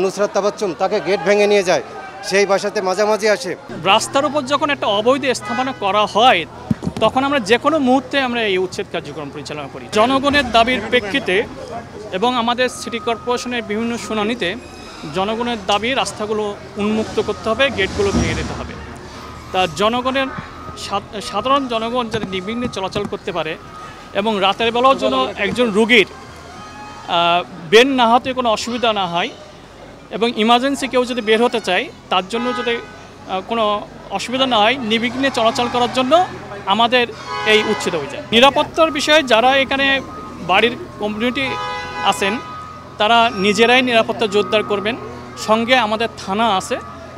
নুসরাত তাবাচ্চুম তাকে গেট ভেঙে নিয়ে যায়, সেই বাসাতে মাঝামাঝি আসে। রাস্তার উপর যখন একটা অবৈধ স্থাপনা করা হয় তখন আমরা যে কোনো মুহূর্তে আমরা এই উচ্ছেদ কার্যক্রম পরিচালনা করি জনগণের দাবির প্রেক্ষিতে এবং আমাদের সিটি কর্পোরেশনের বিভিন্ন শুনানিতে জনগণের দাবি রাস্তাগুলো উন্মুক্ত করতে হবে, গেটগুলো ভেঙে দিতে হবে। তা জনগণের সাধারণ জনগণ যাতে নির্বিঘ্নে চলাচল করতে পারে এবং রাতের বেলাও যেন একজন রুগীর বের না হতে কোনো অসুবিধা না হয় এবং ইমার্জেন্সি কেউ যদি বের হতে চায় তার জন্য যদি কোনো অসুবিধা না হয়, নির্বিঘ্নে চলাচল করার জন্য আমাদের এই উচ্ছেদ অভিযান। নিরাপত্তার বিষয়ে যারা এখানে বাড়ির কমিউনিটি আছেন তারা নিজেরাই নিরাপত্তা জোরদার করবেন। সঙ্গে আমাদের থানা আছে,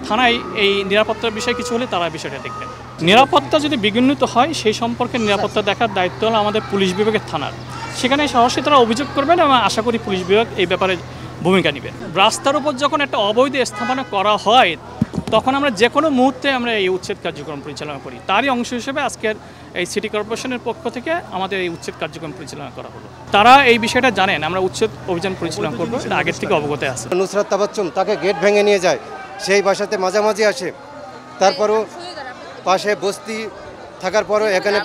থানায় এই নিরাপত্তার বিষয়ে কিছু হলে তারা বিষয়টা দেখবেন। নিরাপত্তা যদি বিঘ্নিত হয় সেই সম্পর্কে নিরাপত্তা দেখার দায়িত্ব হলো আমাদের পুলিশ বিভাগের থানার। সেখানে সরাসরি তারা অভিযোগ করবেন এবং আশা করি পুলিশ বিভাগ এই ব্যাপারে ভূমিকা নেবে। রাস্তার উপর যখন একটা অবৈধ স্থাপনা করা হয় তখন আমরা যে কোনো মুহূর্তে আমরা এই উচ্ছেদ কার্যক্রম পরিচালনা করি। তারই অংশ হিসেবে আজকের এই সিটি কর্পোরেশনের পক্ষ থেকে আমাদের এই উচ্ছেদ কার্যক্রম পরিচালনা করা হলো। তারা এই বিষয়টা জানেন আমরা উচ্ছেদ অভিযান পরিচালনা করবো, এটা আগের থেকে অবগত আছে। নুসরাত তাবাচ্চুম তাকে গেট ভেঙে নিয়ে যায়, সেই বাসাতে মাঝামাঝি আসে। তারপরও পাশে বস্তি থাকার পরও এখানে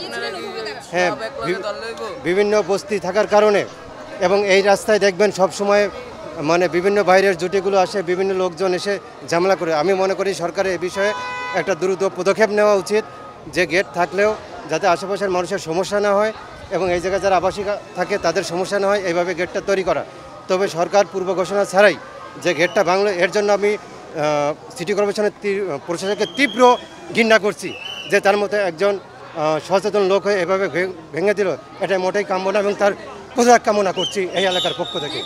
বিভিন্ন বস্তি থাকার কারণে এবং এই রাস্তায় দেখবেন সব সময় বিভিন্ন বাইরের জুটিগুলো আসে, বিভিন্ন লোকজন এসে ঝামেলা করে। আমি মনে করি সরকারের এই বিষয়ে একটা দ্রুত পদক্ষেপ নেওয়া উচিত, যে গেট থাকলেও যাতে আশেপাশের মানুষের সমস্যা না হয় এবং এই জায়গায় যারা আবাসিক থাকে তাদের সমস্যা না হয়, এইভাবে গেটটা তৈরি করা। তবে সরকার পূর্ব ঘোষণা ছাড়াই যে গেটটা ভাঙলো, এর জন্য আমি সিটি কর্পোরেশনের প্রশাসনকে তীব্র ঘৃণা করছি যে তার মতো একজন সচেতন লোক হয়ে এভাবে ভেঙে দিল। এটা মোটেই কাম্য না এবং তার প্রতিবাদ কামনা করছি এই এলাকার পক্ষ থেকে।